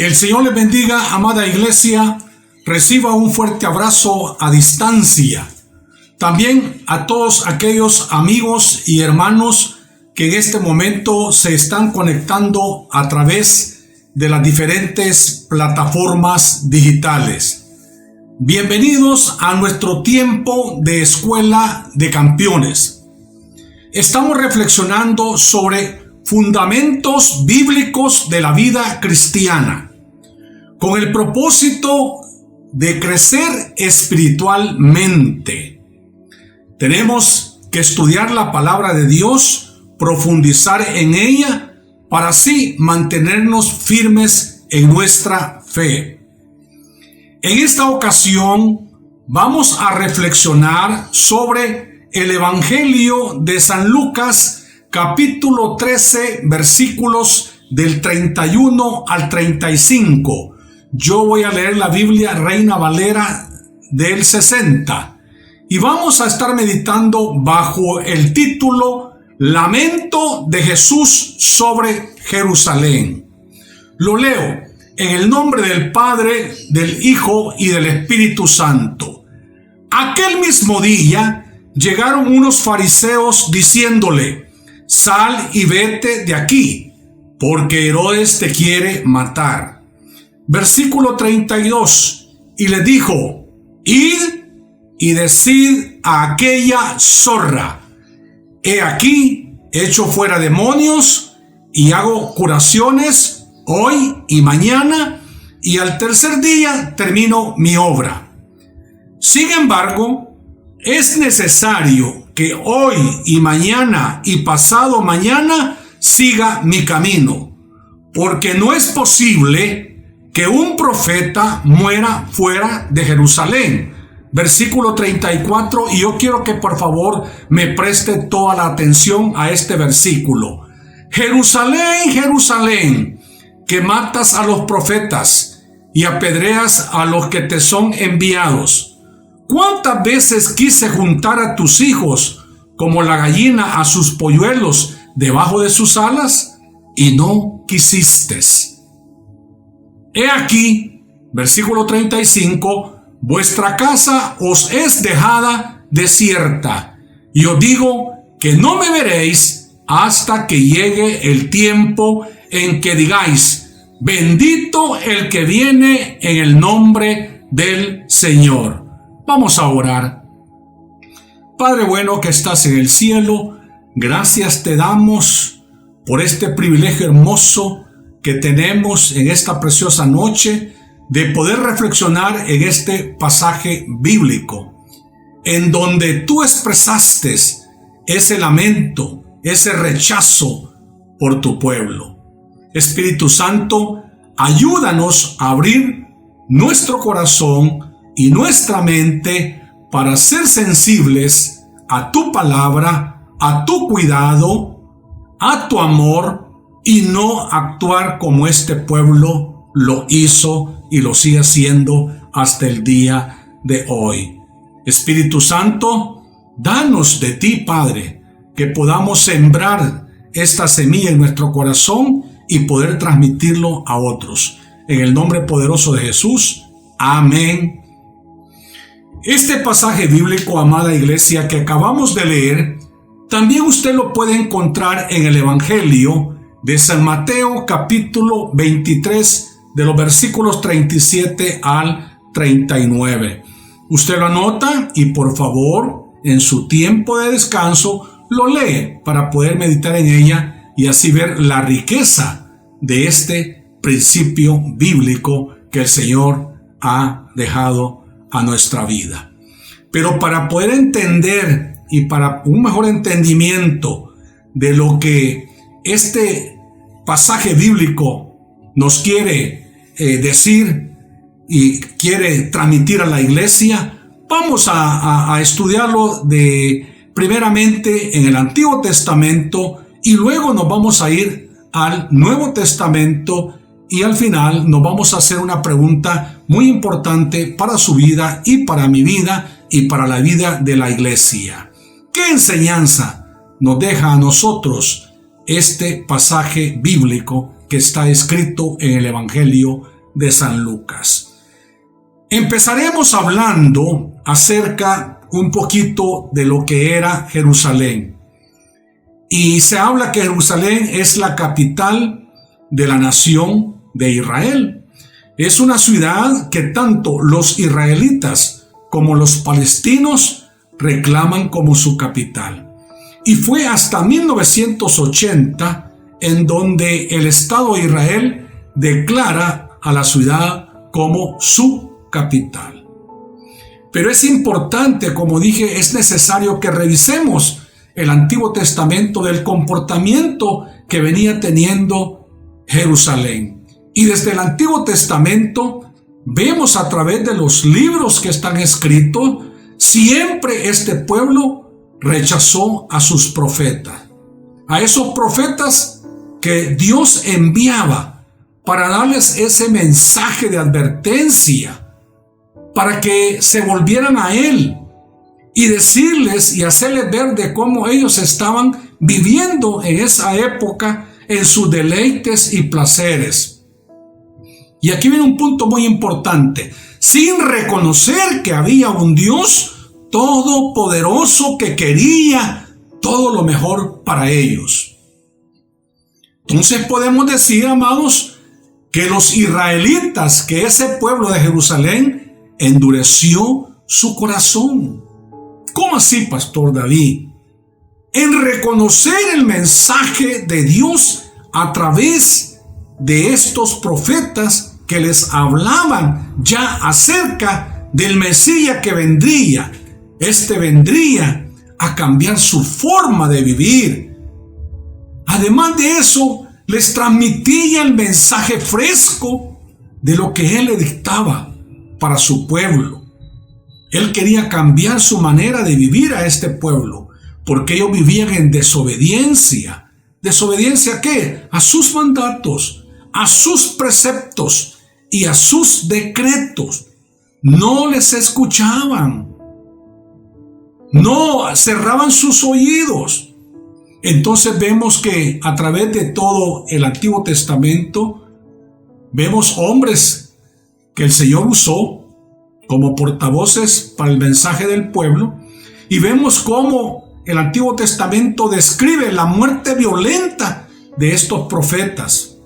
El Señor les bendiga, amada iglesia. Reciba un fuerte abrazo a distancia. También a todos aquellos amigos y hermanos que en este momento se están conectando a través de las diferentes plataformas digitales. Bienvenidos a nuestro tiempo de Escuela de Campeones. Estamos reflexionando sobre fundamentos bíblicos de la vida cristiana, con el propósito de crecer espiritualmente. Tenemos que estudiar la palabra de Dios, profundizar en ella, para así mantenernos firmes en nuestra fe. En esta ocasión vamos a reflexionar sobre el Evangelio de San Lucas, capítulo 13, versículos del 31 al 35. Yo voy a leer la Biblia Reina Valera del 60 y vamos a estar meditando bajo el título Lamento de Jesús sobre Jerusalén. Lo leo en el nombre del Padre, del Hijo y del Espíritu Santo. Aquel mismo día llegaron unos fariseos diciéndole: sal y vete de aquí, porque Herodes te quiere matar. Versículo 32. Y le dijo: id y decid a aquella zorra: he aquí, echo fuera demonios y hago curaciones hoy y mañana, y al tercer día termino mi obra. Sin embargo, es necesario que hoy y mañana y pasado mañana siga mi camino, porque no es posible que un profeta muera fuera de Jerusalén. Versículo 34, y yo quiero que por favor me preste toda la atención a este versículo. Jerusalén, Jerusalén, que matas a los profetas y apedreas a los que te son enviados. ¿Cuántas veces quise juntar a tus hijos como la gallina a sus polluelos debajo de sus alas? Y no quisistes. He aquí, versículo 35, vuestra casa os es dejada desierta, y os digo que no me veréis hasta que llegue el tiempo en que digáis: bendito el que viene en el nombre del Señor. Vamos a orar. Padre bueno que estás en el cielo, gracias te damos por este privilegio hermoso que tenemos en esta preciosa noche de poder reflexionar en este pasaje bíblico, en donde tú expresaste ese lamento, ese rechazo por tu pueblo. Espíritu Santo, ayúdanos a abrir nuestro corazón y nuestra mente para ser sensibles a tu palabra, a tu cuidado, a tu amor, y no actuar como este pueblo lo hizo y lo sigue haciendo hasta el día de hoy. Espíritu Santo, danos de ti, Padre, que podamos sembrar esta semilla en nuestro corazón y poder transmitirlo a otros. En el nombre poderoso de Jesús. Amén. Este pasaje bíblico, amada iglesia, que acabamos de leer, también usted lo puede encontrar en el Evangelio de San Mateo, capítulo 23, de los versículos 37 al 39. Usted lo anota y por favor, en su tiempo de descanso, lo lee para poder meditar en ella y así ver la riqueza de este principio bíblico que el Señor ha dejado a nuestra vida. Pero para poder entender y para un mejor entendimiento de lo que este pasaje bíblico nos quiere decir y quiere transmitir a la iglesia, vamos a estudiarlo primeramente en el Antiguo Testamento y luego nos vamos a ir al Nuevo Testamento y al final nos vamos a hacer una pregunta muy importante para su vida y para mi vida y para la vida de la iglesia. ¿Qué enseñanza nos deja a nosotros este pasaje bíblico que está escrito en el Evangelio de San Lucas. Empezaremos hablando acerca un poquito de lo que era Jerusalén. Y se habla que Jerusalén es la capital de la nación de Israel. Es una ciudad que tanto los israelitas como los palestinos reclaman como su capital. Y fue hasta 1980 en donde el Estado de Israel declara a la ciudad como su capital. Pero es importante, como dije, es necesario que revisemos el Antiguo Testamento del comportamiento que venía teniendo Jerusalén. Y desde el Antiguo Testamento vemos a través de los libros que están escritos, siempre este pueblo rechazó a sus profetas, a esos profetas que Dios enviaba para darles ese mensaje de advertencia, para que se volvieran a Él y decirles y hacerles ver de cómo ellos estaban viviendo en esa época en sus deleites y placeres. Y aquí viene un punto muy importante: sin reconocer que había un Dios todopoderoso que quería todo lo mejor para ellos. Entonces podemos decir, amados, que los israelitas, que ese pueblo de Jerusalén endureció su corazón. ¿Cómo así, Pastor David? En reconocer el mensaje de Dios a través de estos profetas que les hablaban ya acerca del Mesías que vendría. Este vendría a cambiar su forma de vivir. Además de eso, les transmitía el mensaje fresco de lo que Él le dictaba para su pueblo. Él quería cambiar su manera de vivir a este pueblo, porque ellos vivían en desobediencia. ¿Desobediencia a qué? A sus mandatos, a sus preceptos y a sus decretos. No les escuchaban. No, cerraban sus oídos. Entonces vemos que a través de todo el Antiguo Testamento vemos hombres que el Señor usó como portavoces para el mensaje del pueblo, y vemos cómo el Antiguo Testamento describe la muerte violenta de estos profetas,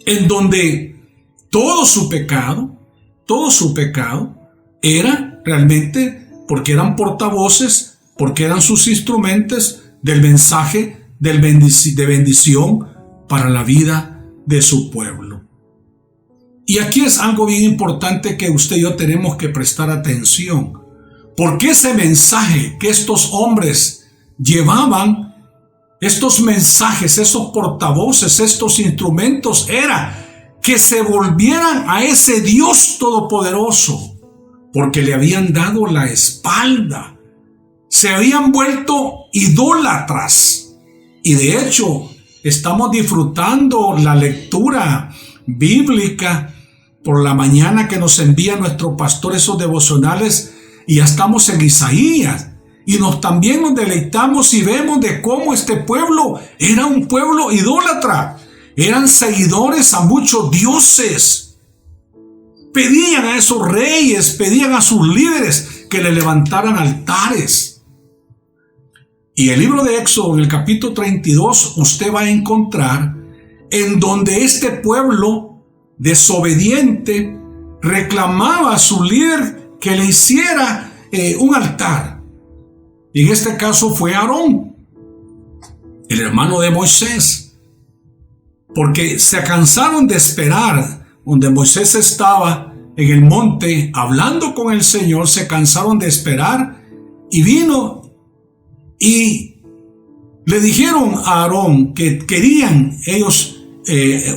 en donde todo su pecado era realmente porque eran portavoces, porque eran sus instrumentos del mensaje de bendición para la vida de su pueblo. Y aquí es algo bien importante que usted y yo tenemos que prestar atención, porque ese mensaje que estos hombres llevaban, estos mensajes, esos portavoces, estos instrumentos, era que se volvieran a ese Dios todopoderoso, porque le habían dado la espalda, se habían vuelto idólatras. Y de hecho, estamos disfrutando la lectura bíblica por la mañana que nos envía nuestro pastor esos devocionales, y ya estamos en Isaías, y también nos deleitamos y vemos de cómo este pueblo era un pueblo idólatra. Eran seguidores a muchos dioses. Pedían a esos reyes, pedían a sus líderes que le levantaran altares. Y el libro de Éxodo, en el capítulo 32, usted va a encontrar en donde este pueblo desobediente reclamaba a su líder que le hiciera un altar. Y en este caso fue Aarón, el hermano de Moisés, porque se cansaron de esperar. Donde Moisés estaba en el monte hablando con el Señor, se cansaron de esperar, y vino y le dijeron a Aarón que querían ellos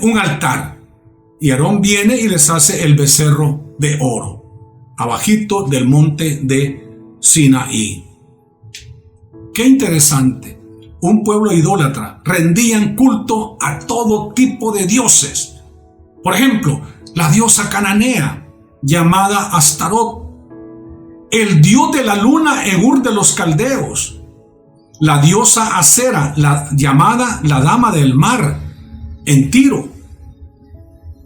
un altar. Y Aarón viene y les hace el becerro de oro, abajito del monte de Sinaí. Qué interesante. Un pueblo idólatra, rendían culto a todo tipo de dioses. Por ejemplo, la diosa cananea, llamada Astarot, el dios de la luna en Ur de los caldeos, la diosa Acera, llamada la dama del mar, en Tiro,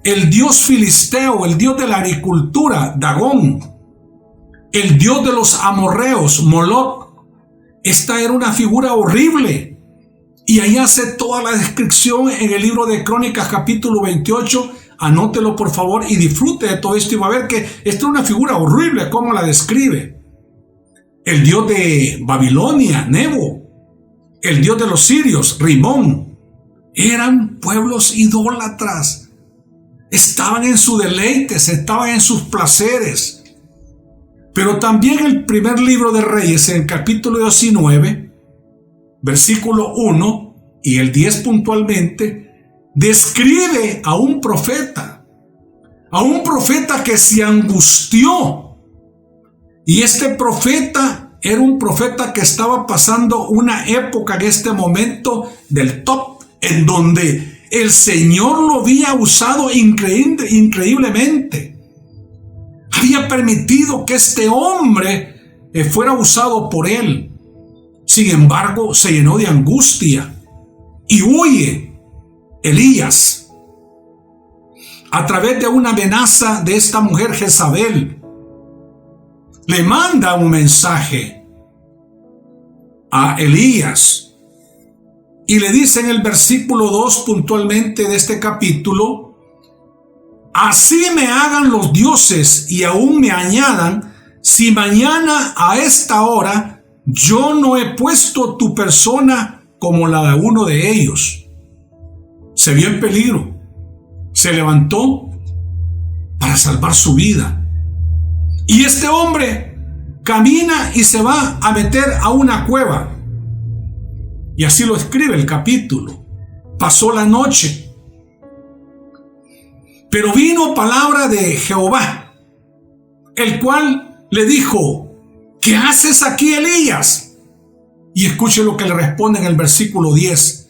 el dios filisteo, el dios de la agricultura, Dagón, el dios de los amorreos, Moloc. Esta era una figura horrible. Y ahí hace toda la descripción en el libro de Crónicas, capítulo 28. Anótelo por favor y disfrute de todo esto y va a ver que esta es una figura horrible, cómo la describe. El dios de Babilonia, Nebo. El dios de los sirios, Rimón. Eran pueblos idólatras. Estaban en sus deleites, estaban en sus placeres. Pero también el primer libro de Reyes, en el capítulo 19, versículo 1 y el 10 puntualmente, describe a un profeta que se angustió. Y este profeta era un profeta que estaba pasando una época en este momento del top, en donde el Señor lo había usado increíblemente. Había permitido que este hombre fuera usado por él. Sin embargo, se llenó de angustia y huye Elías a través de una amenaza de esta mujer Jezabel. Le manda un mensaje a Elías y le dice en el versículo 2 puntualmente de este capítulo: así me hagan los dioses y aún me añadan, si mañana a esta hora yo no he puesto tu persona como la de uno de ellos. Se vio en peligro, se levantó para salvar su vida. Y este hombre camina y se va a meter a una cueva. Y así lo escribe el capítulo. Pasó la noche. Pero vino palabra de Jehová, el cual le dijo: ¿qué haces aquí, Elías? Y escuche lo que le responde en el versículo 10.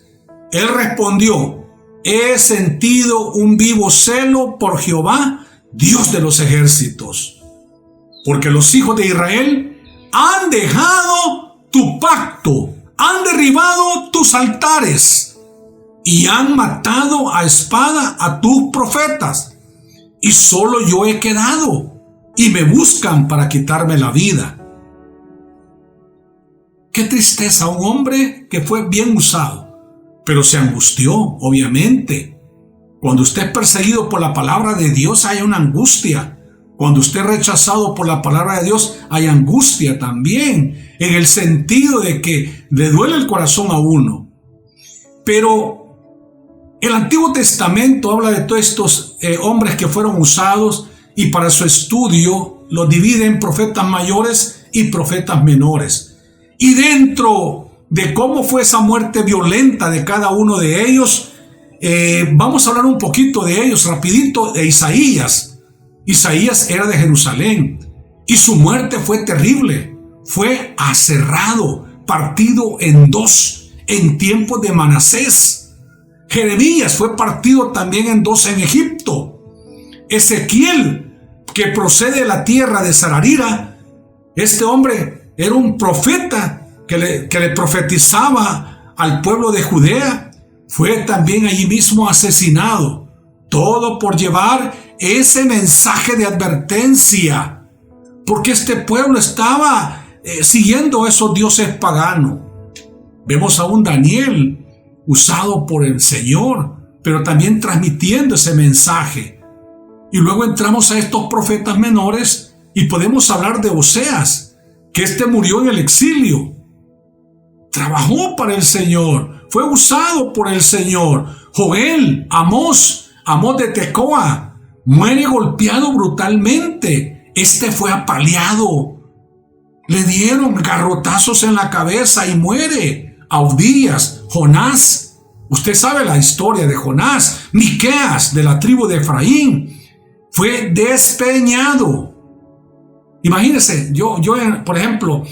Él respondió: he sentido un vivo celo por Jehová, Dios de los ejércitos, porque los hijos de Israel han dejado tu pacto, han derribado tus altares y han matado a espada a tus profetas, y solo yo he quedado, y me buscan para quitarme la vida. Qué tristeza, un hombre que fue bien usado, pero se angustió, obviamente. Cuando usted es perseguido por la palabra de Dios, hay una angustia. Cuando usted es rechazado por la palabra de Dios, hay angustia también, en el sentido de que le duele el corazón a uno. Pero el Antiguo Testamento habla de todos estos hombres que fueron usados, y para su estudio los divide en profetas mayores y profetas menores. Y dentro de cómo fue esa muerte violenta de cada uno de ellos, vamos a hablar un poquito de ellos rapidito. De Isaías. Isaías era de Jerusalén y su muerte fue terrible. Fue aserrado, partido en dos en tiempos de Manasés. Jeremías fue partido también en dos en Egipto. Ezequiel, que procede de la tierra de Sararira, este hombre era un profeta que le profetizaba al pueblo de Judea, fue también allí mismo asesinado. Todo por llevar ese mensaje de advertencia, porque este pueblo estaba siguiendo a esos dioses paganos. Vemos a un Daniel usado por el Señor, pero también transmitiendo ese mensaje. Y luego entramos a estos profetas menores y podemos hablar de Oseas, que murió en el exilio. Trabajó para el Señor, fue usado por el Señor. Joel, Amós de Tecoa, muere golpeado brutalmente. Fue apaleado. Le dieron garrotazos en la cabeza y muere. Abdías, Jonás, usted sabe la historia de Jonás. Miqueas, de la tribu de Efraín, fue despeñado. Imagínense, yo por ejemplo,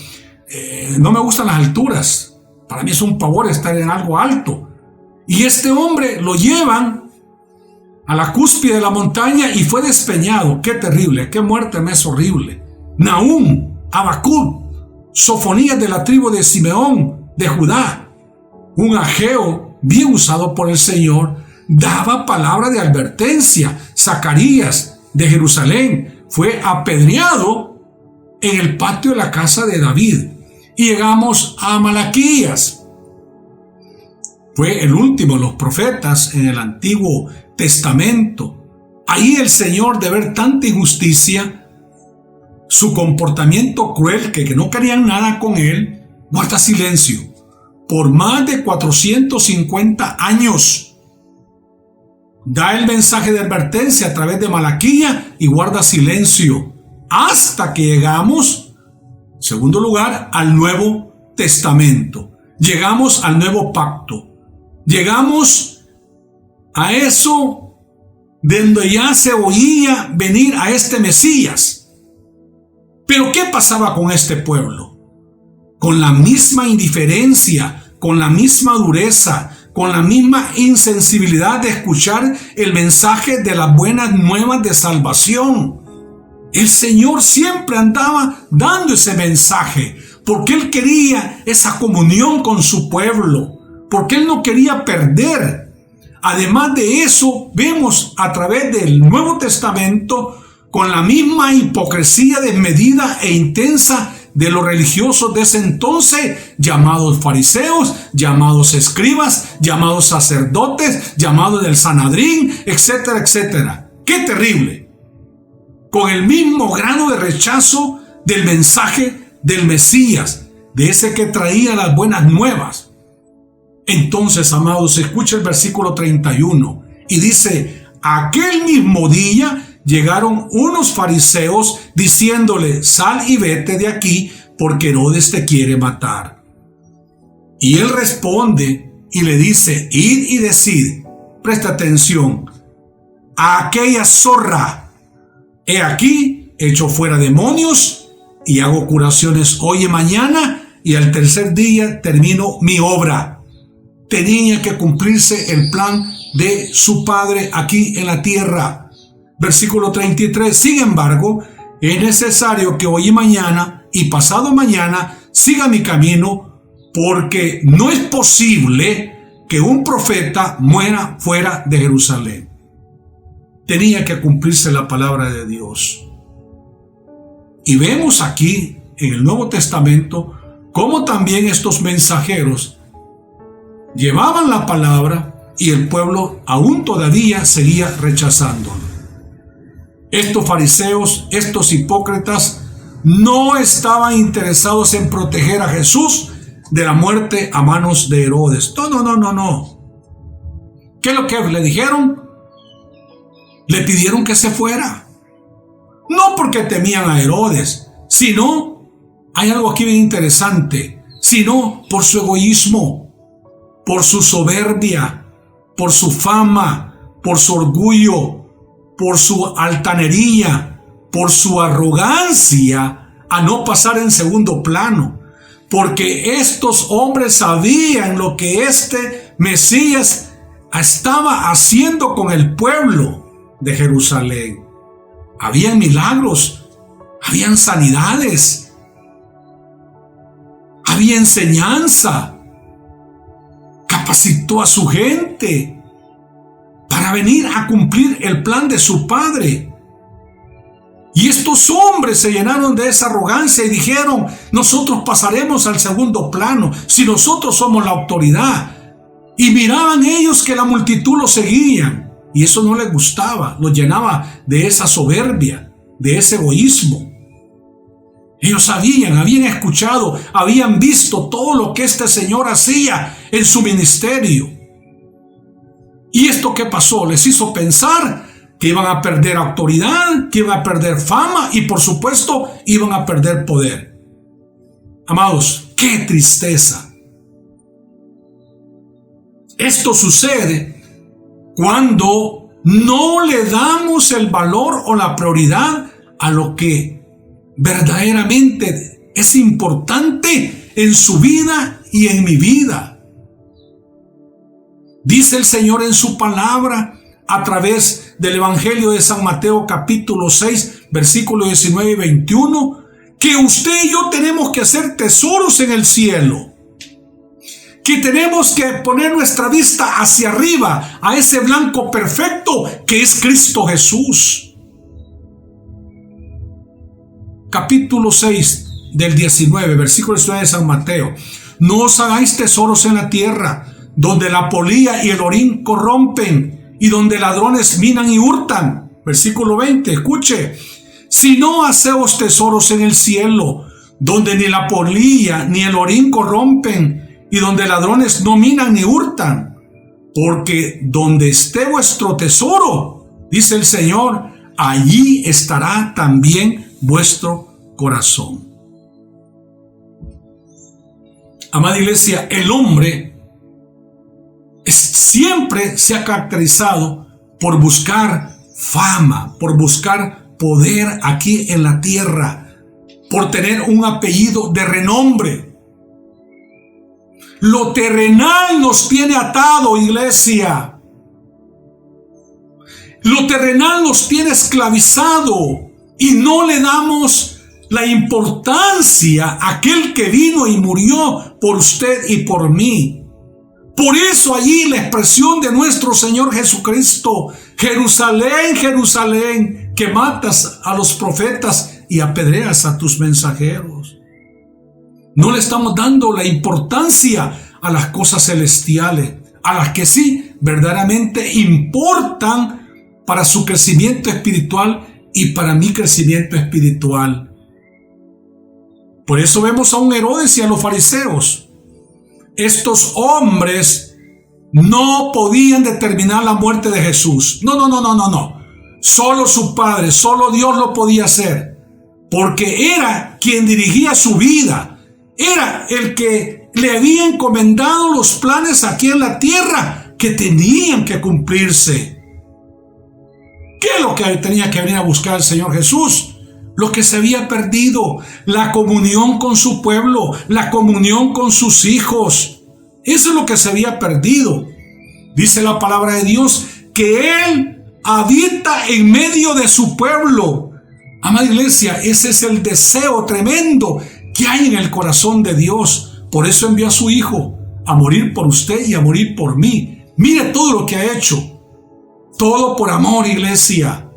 no me gustan las alturas. Para mí es un pavor estar en algo alto. Y este hombre lo llevan a la cúspide de la montaña y fue despeñado. Qué terrible, qué muerte más horrible. Nahum, Habacuc, Sofonías de la tribu de Simeón, de Judá, un Ageo bien usado por el Señor, daba palabra de advertencia. Zacarías de Jerusalén fue apedreado en el patio de la casa de David. Y llegamos a Malaquías. Fue el último de los profetas en el Antiguo Testamento. Ahí el Señor, de ver tanta injusticia, su comportamiento cruel, que no querían nada con él, guarda silencio. Por más de 450 años, da el mensaje de advertencia a través de Malaquías y guarda silencio. Hasta que llegamos, en segundo lugar, al Nuevo Testamento. Llegamos al Nuevo Pacto. Llegamos a eso de donde ya se oía venir a este Mesías. Pero ¿qué pasaba con este pueblo? Con la misma indiferencia, con la misma dureza, con la misma insensibilidad de escuchar el mensaje de las buenas nuevas de salvación. El Señor siempre andaba dando ese mensaje, porque Él quería esa comunión con su pueblo, porque Él no quería perder. Además de eso, vemos a través del Nuevo Testamento, con la misma hipocresía desmedida e intensa de los religiosos de ese entonces, llamados fariseos, llamados escribas, llamados sacerdotes, llamados del Sanedrín, etcétera, etcétera. ¡Qué terrible! Con el mismo grado de rechazo del mensaje del Mesías, de ese que traía las buenas nuevas. Entonces, amados, escucha el versículo 31 y dice: aquel mismo día llegaron unos fariseos diciéndole: sal y vete de aquí, porque Herodes te quiere matar. Y él responde y le dice: id y decid, presta atención, a aquella zorra: he aquí, echo fuera demonios y hago curaciones hoy y mañana, y al tercer día termino mi obra. Tenía que cumplirse el plan de su padre aquí en la tierra. Versículo 33, sin embargo, es necesario que hoy y mañana y pasado mañana siga mi camino, porque no es posible que un profeta muera fuera de Jerusalén. Tenía que cumplirse la palabra de Dios. Y vemos aquí en el Nuevo Testamento cómo también estos mensajeros llevaban la palabra y el pueblo aún todavía seguía rechazándolo. Estos fariseos, estos hipócritas, no estaban interesados en proteger a Jesús de la muerte a manos de Herodes. No. ¿Qué es lo que le dijeron? Le pidieron que se fuera. No porque temían a Herodes, sino, hay algo aquí bien interesante, sino por su egoísmo, por su soberbia, por su fama, por su orgullo, por su altanería, por su arrogancia, a no pasar en segundo plano. Porque estos hombres sabían lo que este Mesías estaba haciendo con el pueblo de Jerusalén. Habían milagros, habían sanidades, había enseñanza. Capacitó a su gente para venir a cumplir el plan de su padre. Y estos hombres se llenaron de esa arrogancia y dijeron: nosotros pasaremos al segundo plano si nosotros somos la autoridad. Y miraban ellos que la multitud los seguían, y eso no les gustaba, los llenaba de esa soberbia, de ese egoísmo. Ellos habían escuchado, habían visto todo lo que este Señor hacía en su ministerio. ¿Y esto qué pasó? Les hizo pensar que iban a perder autoridad, que iban a perder fama y por supuesto iban a perder poder. Amados, qué tristeza. Esto sucede cuando no le damos el valor o la prioridad a lo que verdaderamente es importante en su vida y en mi vida. Dice el Señor en su palabra a través del Evangelio de San Mateo capítulo 6 versículos 19 y 21 que usted y yo tenemos que hacer tesoros en el cielo, que tenemos que poner nuestra vista hacia arriba, a ese blanco perfecto que es Cristo Jesús. Capítulo 6 del 19, versículo 19 de San Mateo. No os hagáis tesoros en la tierra, donde la polilla y el orín corrompen, y donde ladrones minan y hurtan. Versículo 20, escuche. Sino haceos tesoros en el cielo, donde ni la polilla ni el orín corrompen, y donde ladrones no minan ni hurtan. Porque donde esté vuestro tesoro, dice el Señor, allí estará también vuestro corazón. Amada iglesia, el hombre siempre se ha caracterizado por buscar fama, por buscar poder aquí en la tierra, por tener un apellido de renombre. Lo terrenal nos tiene atado, iglesia. Lo terrenal nos tiene esclavizado y no le damos la importancia a aquel que vino y murió por usted y por mí. Por eso allí la expresión de nuestro Señor Jesucristo: Jerusalén, Jerusalén, que matas a los profetas y apedreas a tus mensajeros. No le estamos dando la importancia a las cosas celestiales, a las que sí verdaderamente importan para su crecimiento espiritual y para mi crecimiento espiritual. Por eso vemos a un Herodes y a los fariseos. Estos hombres no podían determinar la muerte de Jesús. No. Solo su Padre, solo Dios lo podía hacer, porque era quien dirigía su vida. Era el que le había encomendado los planes aquí en la tierra que tenían que cumplirse. ¿Qué es lo que tenía que venir a buscar el Señor Jesús? Lo que se había perdido: la comunión con su pueblo, la comunión con sus hijos. Eso es lo que se había perdido. Dice la palabra de Dios que Él habita en medio de su pueblo. Amada iglesia, ese es el deseo tremendo que hay en el corazón de Dios. Por eso envió a su Hijo a morir por usted y a morir por mí. Mire todo lo que ha hecho. Todo por amor, iglesia.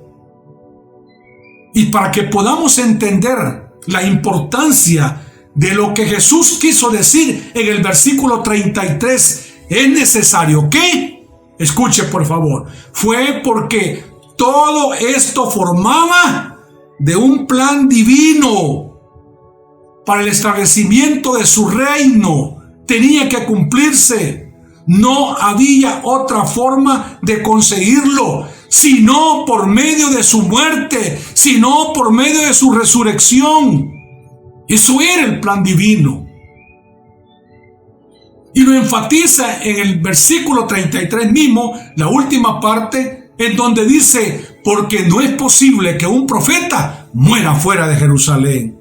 Y para que podamos entender la importancia de lo que Jesús quiso decir en el versículo 33, es necesario que, escuche por favor, fue porque todo esto formaba de un plan divino para el establecimiento de su reino. Tenía que cumplirse. No había otra forma de conseguirlo, sino por medio de su muerte, sino por medio de su resurrección. Eso era el plan divino. Y lo enfatiza en el versículo 33 mismo, la última parte, en donde dice: porque no es posible que un profeta muera fuera de Jerusalén.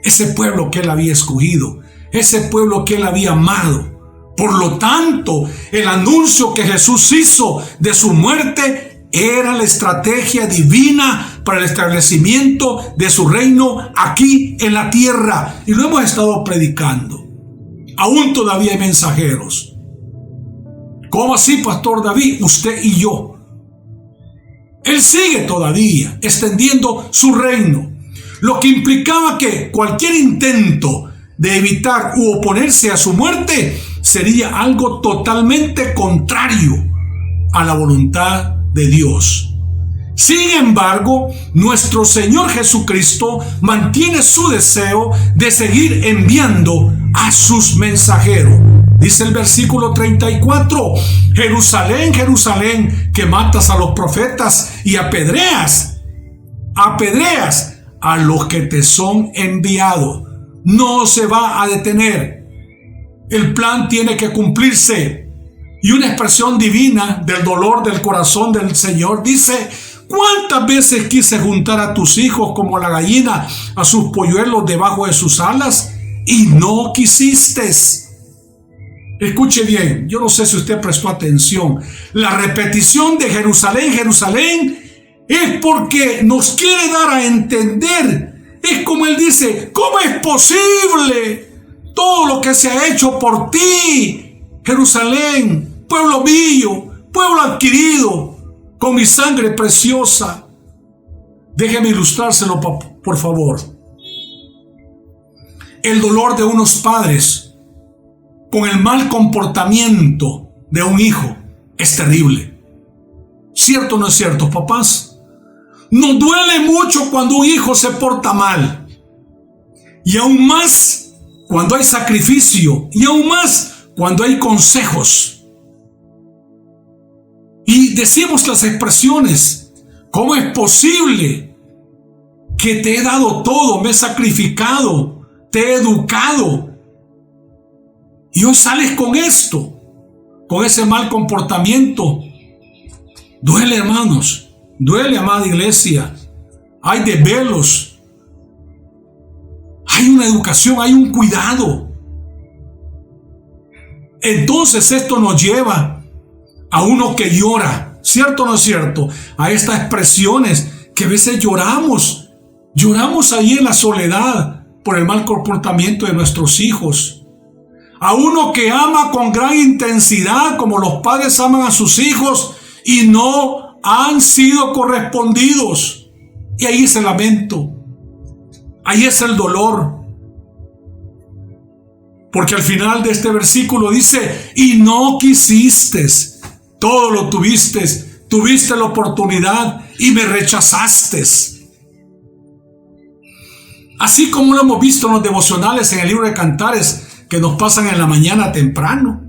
Ese pueblo que él había escogido, ese pueblo que él había amado. Por lo tanto, el anuncio que Jesús hizo de su muerte era la estrategia divina para el establecimiento de su reino aquí en la tierra. Y lo hemos estado predicando. Aún todavía hay mensajeros. ¿Cómo así, Pastor David? Usted y yo. Él sigue todavía extendiendo su reino, lo que implicaba que cualquier intento de evitar u oponerse a su muerte sería algo totalmente contrario a la voluntad de Dios. Sin embargo, nuestro Señor Jesucristo mantiene su deseo de seguir enviando a sus mensajeros. Dice el versículo 34, Jerusalén, Jerusalén, que matas a los profetas y apedreas a los que te son enviados. No se va a detener. El plan tiene que cumplirse. Y una expresión divina del dolor del corazón del Señor dice: ¿cuántas veces quise juntar a tus hijos como la gallina a sus polluelos debajo de sus alas? Y no quisiste. Escuche bien, yo no sé si usted prestó atención. La repetición de Jerusalén, Jerusalén, es porque nos quiere dar a entender. Es como él dice: ¿cómo es posible todo lo que se ha hecho por ti Jerusalén, pueblo mío, pueblo adquirido con mi sangre preciosa. Déjeme ilustrárselo, por favor. El dolor de unos padres con el mal comportamiento de un hijo es terrible. ¿Cierto o no es cierto, papás? Nos duele mucho cuando un hijo se porta mal. Y aún más cuando hay sacrificio. Y aún más cuando hay consejos. Y decimos las expresiones: ¿cómo es posible que te he dado todo, me he sacrificado, te he educado, y hoy sales con esto, con ese mal comportamiento? Duele, hermanos, duele, amada iglesia. Hay desvelos, hay una educación, hay un cuidado. Entonces esto nos lleva a uno que llora, ¿cierto o no es cierto? A estas expresiones que a veces lloramos ahí en la soledad por el mal comportamiento de nuestros hijos. A uno que ama con gran intensidad, como los padres aman a sus hijos, y no han sido correspondidos. Y ahí es el lamento, ahí es el dolor. Porque al final de este versículo dice: y no quisiste, todo lo tuviste, tuviste la oportunidad y me rechazaste. Así como lo hemos visto en los devocionales en el libro de Cantares que nos pasan en la mañana temprano,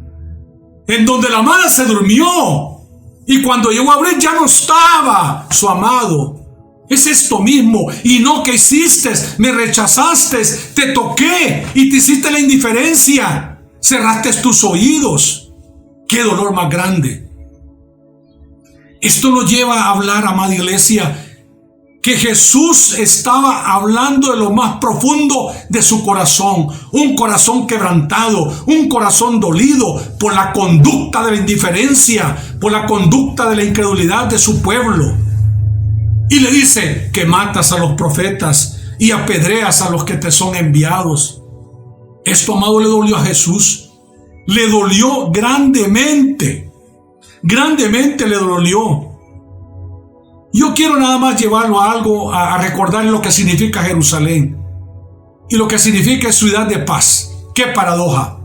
en donde la amada se durmió y cuando llegó a abrir ya no estaba su amado. Es esto mismo: y no que hiciste, me rechazaste, te toqué y te hiciste la indiferencia, cerraste tus oídos. ¡Qué dolor más grande! Esto nos lleva a hablar, amada iglesia, que Jesús estaba hablando de lo más profundo de su corazón, un corazón quebrantado, un corazón dolido por la conducta de la indiferencia, por la conducta de la incredulidad de su pueblo. Y le dice que matas a los profetas y apedreas a los que te son enviados. Esto, amado, le dolió a Jesús. Le dolió grandemente. Grandemente le dolió. Yo quiero nada más llevarlo a algo, a recordar lo que significa Jerusalén. Y lo que significa ciudad de paz. ¡Qué paradoja!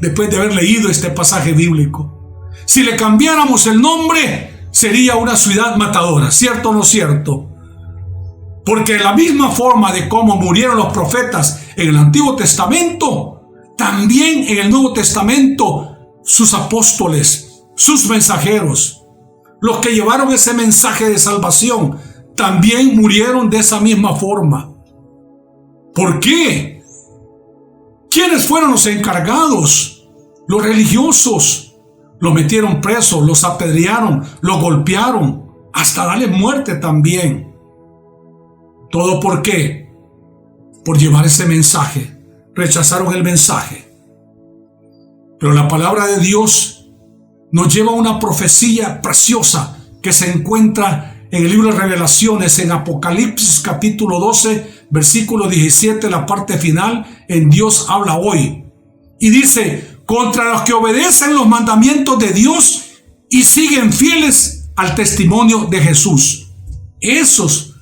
Después de haber leído este pasaje bíblico. Si le cambiáramos el nombre, sería una ciudad matadora, ¿cierto o no cierto? Porque de la misma forma de cómo murieron los profetas en el Antiguo Testamento, también en el Nuevo Testamento sus apóstoles, sus mensajeros, los que llevaron ese mensaje de salvación, también murieron de esa misma forma. ¿Por qué? ¿Quiénes fueron los encargados? Los religiosos. Los metieron presos, los apedrearon, los golpearon, hasta darle muerte también. ¿Todo por qué? Por llevar ese mensaje. Rechazaron el mensaje. Pero la palabra de Dios nos lleva a una profecía preciosa que se encuentra en el libro de Revelaciones, en Apocalipsis capítulo 12, versículo 17, la parte final, en Dios habla hoy. Y dice: contra los que obedecen los mandamientos de Dios y siguen fieles al testimonio de Jesús. Esos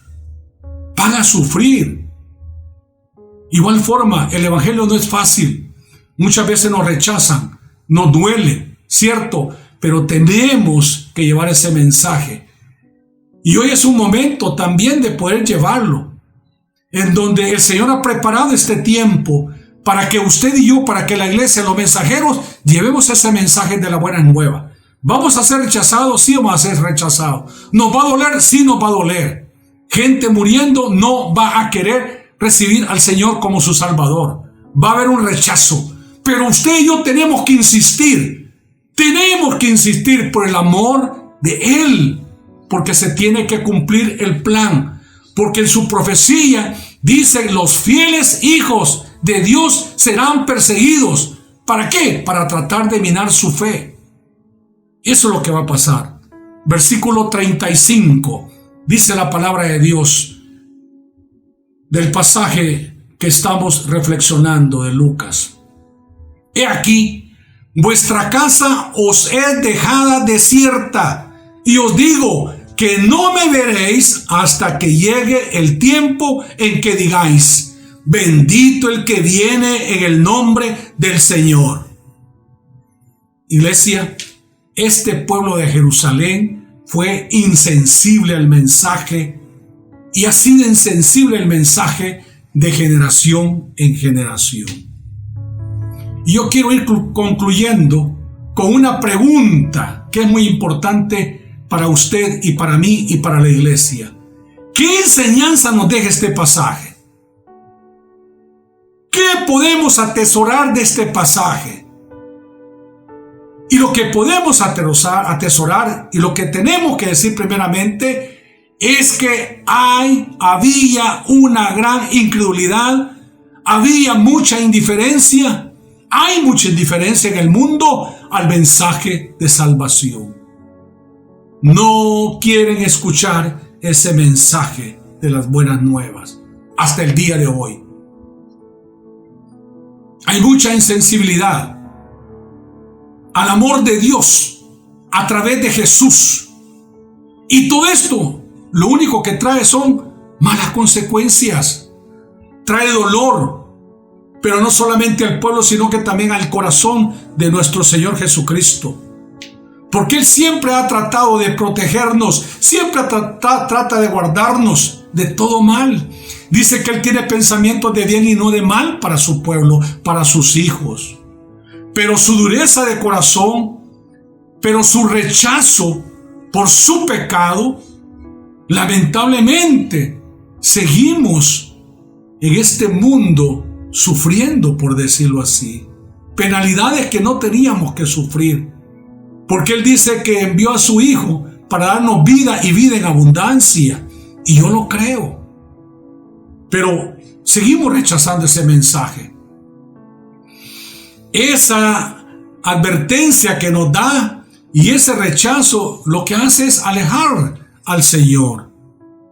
van a sufrir. Igual forma, el evangelio no es fácil. Muchas veces nos rechazan, nos duele, ¿cierto? Pero tenemos que llevar ese mensaje. Y hoy es un momento también de poder llevarlo, en donde el Señor ha preparado este tiempo para que usted y yo, para que la iglesia, los mensajeros, llevemos ese mensaje de la buena nueva. ¿Vamos a ser rechazados? Sí, vamos a ser rechazados. ¿Nos va a doler? Sí, nos va a doler. Gente muriendo no va a querer recibir al Señor como su Salvador. Va a haber un rechazo. Pero usted y yo tenemos que insistir. Tenemos que insistir por el amor de Él. Porque se tiene que cumplir el plan. Porque en su profecía dice: los fieles hijos de Dios serán perseguidos. ¿Para qué? Para tratar de minar su fe. Eso es lo que va a pasar. Versículo 35. Dice la palabra de Dios del pasaje que estamos reflexionando de Lucas: he aquí, vuestra casa os es dejada desierta, y os digo que no me veréis hasta que llegue el tiempo en que digáis: bendito el que viene en el nombre del Señor. Iglesia, este pueblo de Jerusalén fue insensible al mensaje, y ha sido insensible el mensaje de generación en generación. Y yo quiero ir concluyendo con una pregunta que es muy importante para usted y para mí y para la iglesia. ¿Qué enseñanza nos deja este pasaje? ¿Qué podemos atesorar de este pasaje? Y lo que podemos atesorar y lo que tenemos que decir primeramente es que había una gran incredulidad, había mucha indiferencia, hay mucha indiferencia en el mundo al mensaje de salvación. No quieren escuchar ese mensaje de las buenas nuevas hasta el día de hoy. Hay mucha insensibilidad al amor de Dios a través de Jesús. Y todo esto lo único que trae son malas consecuencias. Trae dolor, pero no solamente al pueblo, sino que también al corazón de nuestro Señor Jesucristo. Porque Él siempre ha tratado de protegernos, siempre trata de guardarnos de todo mal. Dice que Él tiene pensamientos de bien y no de mal para su pueblo, para sus hijos. Pero su dureza de corazón, pero su rechazo por su pecado, lamentablemente seguimos en este mundo sufriendo, por decirlo así, penalidades que no teníamos que sufrir, porque Él dice que envió a su Hijo para darnos vida y vida en abundancia, y yo lo creo, pero seguimos rechazando ese mensaje. Esa advertencia que nos da y ese rechazo lo que hace es alejar al Señor.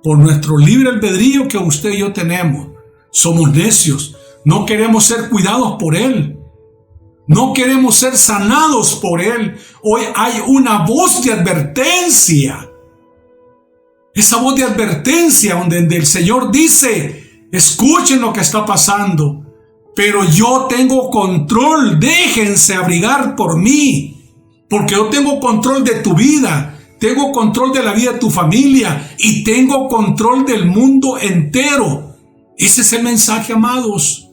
Por nuestro libre albedrío que usted y yo tenemos, somos necios, no queremos ser cuidados por Él, no queremos ser sanados por Él. Hoy hay una voz de advertencia, esa voz de advertencia donde el Señor dice: escuchen lo que está pasando, pero yo tengo control, déjense abrigar por mí, porque yo tengo control de tu vida, tengo control de la vida de tu familia y tengo control del mundo entero. Ese es el mensaje, amados.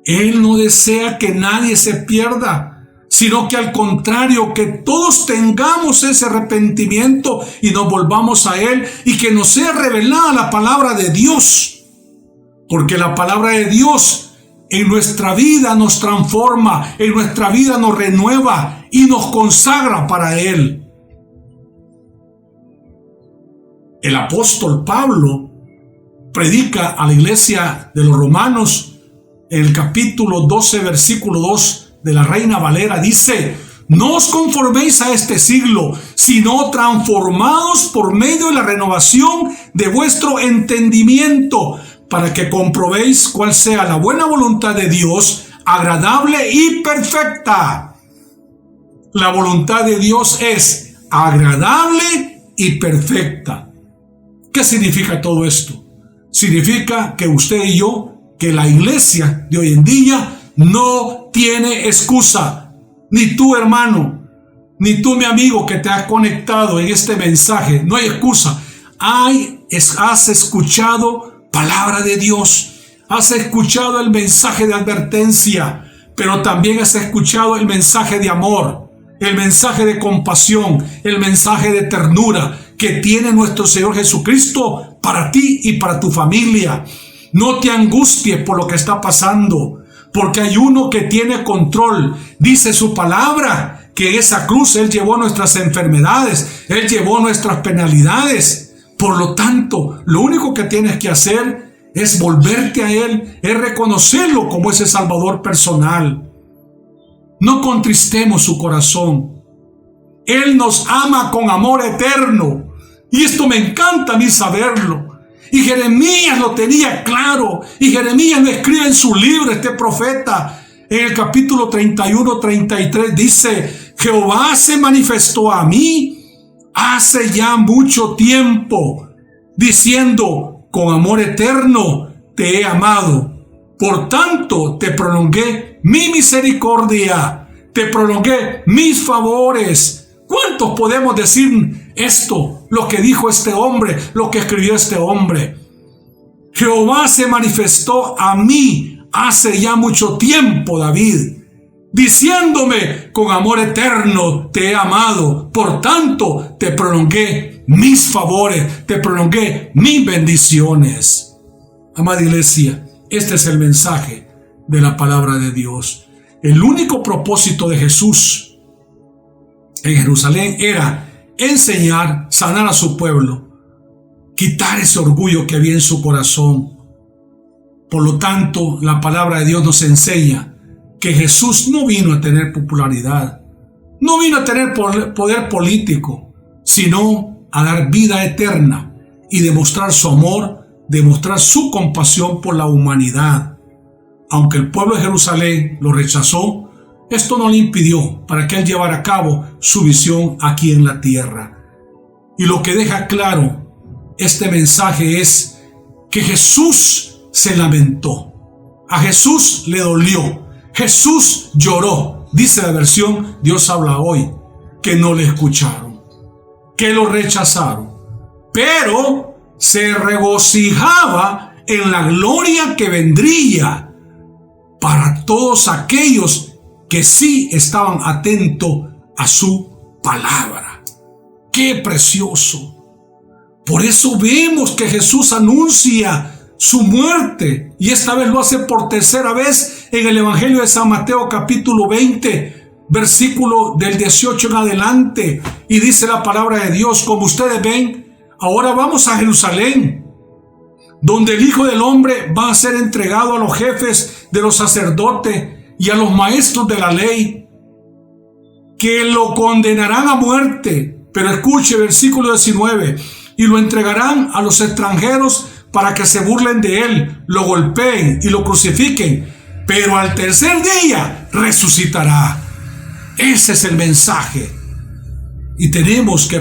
Él no desea que nadie se pierda, sino que al contrario, que todos tengamos ese arrepentimiento y nos volvamos a Él y que nos sea revelada la palabra de Dios. Porque la palabra de Dios en nuestra vida nos transforma, en nuestra vida nos renueva y nos consagra para Él. El apóstol Pablo predica a la iglesia de los romanos en el capítulo 12, versículo 2 de la Reina Valera. Dice: no os conforméis a este siglo, sino transformados por medio de la renovación de vuestro entendimiento, para que comprobéis cuál sea la buena voluntad de Dios, agradable y perfecta. La voluntad de Dios es agradable y perfecta. ¿Qué significa todo esto? Significa que usted y yo, que la iglesia de hoy en día no tiene excusa. Ni tú, hermano, ni tú, mi amigo, que te has conectado en este mensaje, no hay excusa. Has escuchado palabra de Dios, has escuchado el mensaje de advertencia, pero también has escuchado el mensaje de amor, el mensaje de compasión, el mensaje de ternura que tiene nuestro Señor Jesucristo para ti y para tu familia. No te angusties por lo que está pasando, porque hay uno que tiene control. Dice su palabra que en esa cruz Él llevó nuestras enfermedades, Él llevó nuestras penalidades. Por lo tanto, lo único que tienes que hacer es volverte a Él, es reconocerlo como ese Salvador personal. No contristemos su corazón. Él nos ama con amor eterno. Y esto me encanta a mí saberlo. Y Jeremías lo tenía claro. Y Jeremías lo escribe en su libro, este profeta. En el capítulo 31-33 dice: Jehová se manifestó a mí hace ya mucho tiempo, diciendo: con amor eterno te he amado. Por tanto, te prolongué mi misericordia, te prolongué mis favores. ¿Cuántos podemos decir esto? Lo que dijo este hombre, lo que escribió este hombre. Jehová se manifestó a mí hace ya mucho tiempo, David, diciéndome: con amor eterno te he amado. Por tanto, te prolongué mis favores, te prolongué mis bendiciones. Amada iglesia, este es el mensaje de la palabra de Dios. El único propósito de Jesús en Jerusalén era enseñar, sanar a su pueblo, quitar ese orgullo que había en su corazón. Por lo tanto, la palabra de Dios nos enseña que Jesús no vino a tener popularidad, no vino a tener poder político, sino a dar vida eterna y demostrar su amor, demostrar su compasión por la humanidad. Aunque el pueblo de Jerusalén lo rechazó, esto no le impidió para que él llevara a cabo su visión aquí en la tierra. Y lo que deja claro este mensaje es que Jesús se lamentó. A Jesús le dolió. Jesús lloró. Dice la versión Dios habla hoy, que no le escucharon, que lo rechazaron, pero se regocijaba en la gloria que vendría para todos aquellos que sí estaban atentos a su palabra. ¡Qué precioso! Por eso vemos que Jesús anuncia su muerte, y esta vez lo hace por tercera vez en el Evangelio de San Mateo capítulo 20, versículo del 18 en adelante, y dice la palabra de Dios: como ustedes ven, ahora vamos a Jerusalén, donde el Hijo del Hombre va a ser entregado a los jefes de los sacerdotes y a los maestros de la ley, que lo condenarán a muerte. Pero escuche, versículo 19: y lo entregarán a los extranjeros para que se burlen de él, lo golpeen y lo crucifiquen, pero al tercer día resucitará. Ese es el mensaje. Y tenemos que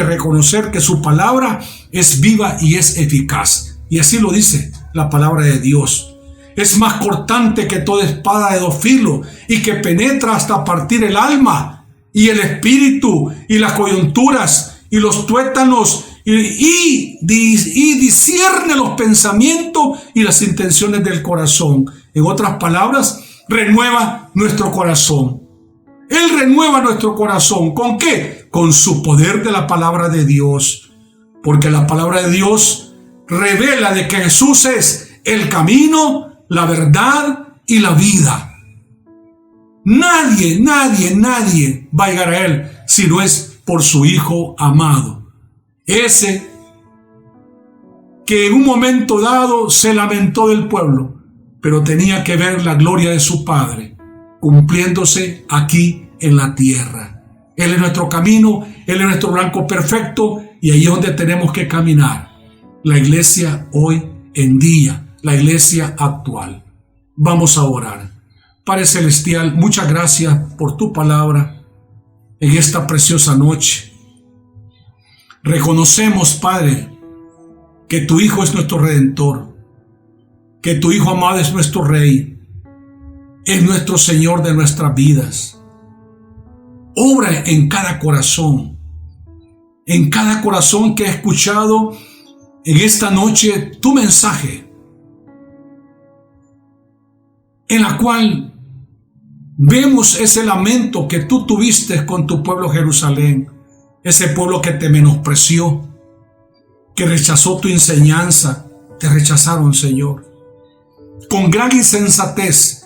reconocer que su palabra es viva y es eficaz. Y así lo dice la palabra de Dios. Es más cortante que toda espada de dos filos y que penetra hasta partir el alma y el espíritu y las coyunturas y los tuétanos y discierne los pensamientos y las intenciones del corazón. En otras palabras, renueva nuestro corazón. Él renueva nuestro corazón. ¿Con qué? Con su poder de la palabra de Dios. Porque la palabra de Dios revela de que Jesús es el camino, la verdad y la vida. Nadie va a llegar a Él si no es por su Hijo amado. Ese que en un momento dado se lamentó del pueblo, pero tenía que ver la gloria de su Padre cumpliéndose aquí en la tierra. Él es nuestro camino, Él es nuestro blanco perfecto, y ahí es donde tenemos que caminar. La iglesia hoy en día, la iglesia actual. Vamos a orar. Padre Celestial, muchas gracias por tu palabra en esta preciosa noche. Reconocemos, Padre, que tu Hijo es nuestro Redentor, que tu Hijo amado es nuestro Rey, es nuestro Señor de nuestras vidas. Obra en cada corazón que ha escuchado en esta noche tu mensaje, en la cual vemos ese lamento que tú tuviste con tu pueblo Jerusalén, ese pueblo que te menospreció, que rechazó tu enseñanza. Te rechazaron, Señor, con gran insensatez.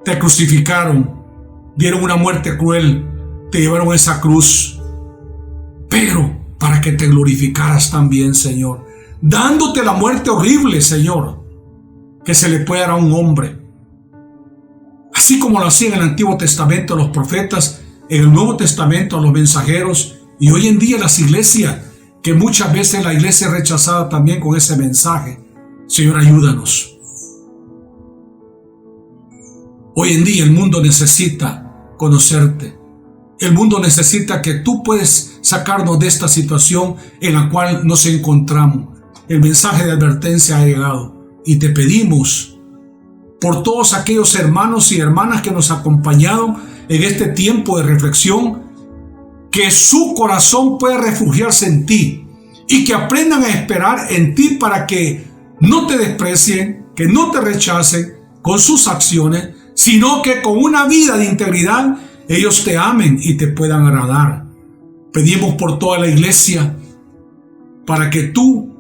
Te crucificaron, dieron una muerte cruel, te llevaron a esa cruz, pero para que te glorificaras también, Señor, dándote la muerte horrible, Señor, que se le puede dar a un hombre, así como lo hacía en el Antiguo Testamento a los profetas, en el Nuevo Testamento a los mensajeros, y hoy en día las iglesias, que muchas veces la iglesia es rechazada también con ese mensaje. Señor, ayúdanos. Hoy en día el mundo necesita conocerte. El mundo necesita que tú puedes sacarnos de esta situación en la cual nos encontramos. El mensaje de advertencia ha llegado y te pedimos por todos aquellos hermanos y hermanas que nos acompañaron en este tiempo de reflexión, que su corazón pueda refugiarse en ti y que aprendan a esperar en ti para que no te desprecien, que no te rechacen con sus acciones, sino que con una vida de integridad ellos te amen y te puedan agradar. Pedimos por toda la iglesia para que tú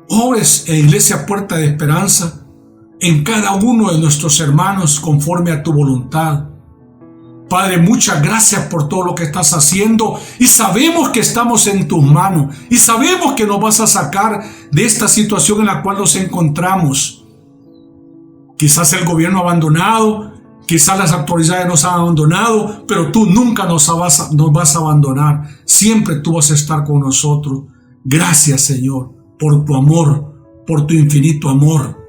obres en Iglesia Puerta de Esperanza en cada uno de nuestros hermanos conforme a tu voluntad. Padre, muchas gracias por todo lo que estás haciendo y sabemos que estamos en tus manos y sabemos que nos vas a sacar de esta situación en la cual nos encontramos. Quizás el gobierno ha abandonado, quizás las autoridades nos han abandonado, pero tú nunca nos vas a abandonar. Siempre tú vas a estar con nosotros. Gracias, Señor, por tu amor, por tu infinito amor,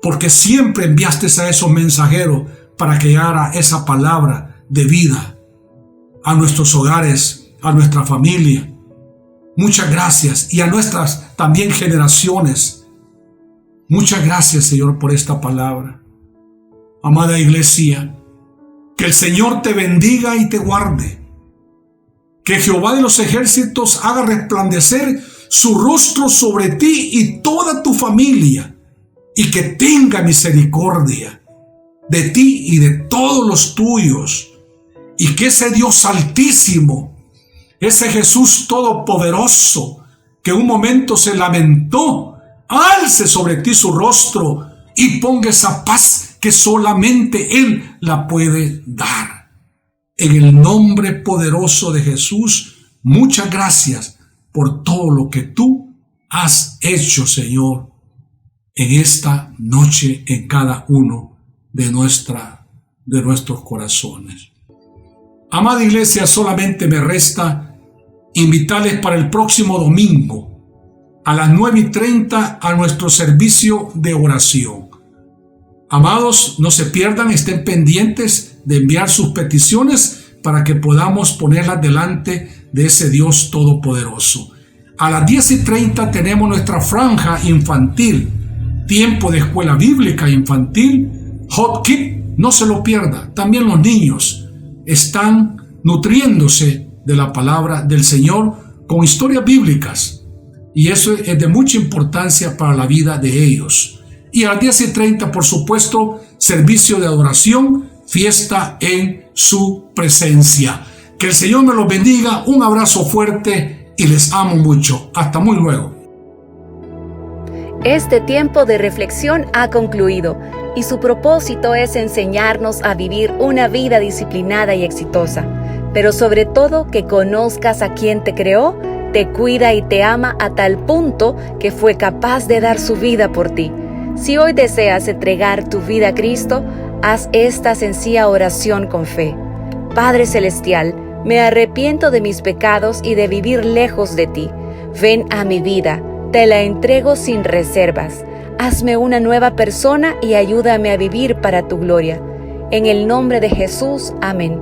porque siempre enviaste a esos mensajeros para que llegara esa palabra de vida a nuestros hogares, a nuestra familia. Muchas gracias, y a nuestras también generaciones. Muchas gracias, Señor, por esta palabra. Amada iglesia, que el Señor te bendiga y te guarde. Que Jehová de los ejércitos haga resplandecer su rostro sobre ti y toda tu familia, y que tenga misericordia de ti y de todos los tuyos, y que ese Dios altísimo, ese Jesús todopoderoso, que un momento se lamentó, alce sobre ti su rostro y ponga esa paz que solamente Él la puede dar. En el nombre poderoso de Jesús, muchas gracias por todo lo que tú has hecho, Señor, en esta noche en cada uno de nuestros corazones. Amada iglesia, solamente me resta invitarles para el próximo domingo a las 9:30 a nuestro servicio de oración. Amados, no se pierdan, estén pendientes de enviar sus peticiones para que podamos ponerlas delante de ese Dios todopoderoso. A las 10:30 tenemos nuestra franja infantil, tiempo de escuela bíblica infantil, Hot Kit, no se lo pierda. También los niños están nutriéndose de la palabra del Señor con historias bíblicas, y eso es de mucha importancia para la vida de ellos. Y a las 10:30, por supuesto, servicio de adoración, fiesta en su presencia. Que el Señor me los bendiga, un abrazo fuerte y les amo mucho. Hasta muy luego. Este tiempo de reflexión ha concluido y su propósito es enseñarnos a vivir una vida disciplinada y exitosa, pero sobre todo que conozcas a quien te creó, te cuida y te ama a tal punto que fue capaz de dar su vida por ti. Si hoy deseas entregar tu vida a Cristo, haz esta sencilla oración con fe. Padre Celestial, me arrepiento de mis pecados y de vivir lejos de ti. Ven a mi vida, te la entrego sin reservas. Hazme una nueva persona y ayúdame a vivir para tu gloria. En el nombre de Jesús, amén.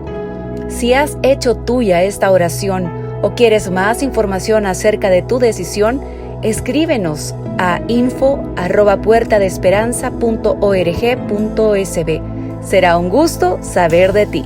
Si has hecho tuya esta oración o quieres más información acerca de tu decisión, escríbenos a info@puertadesperanza.org.sb. Será un gusto saber de ti.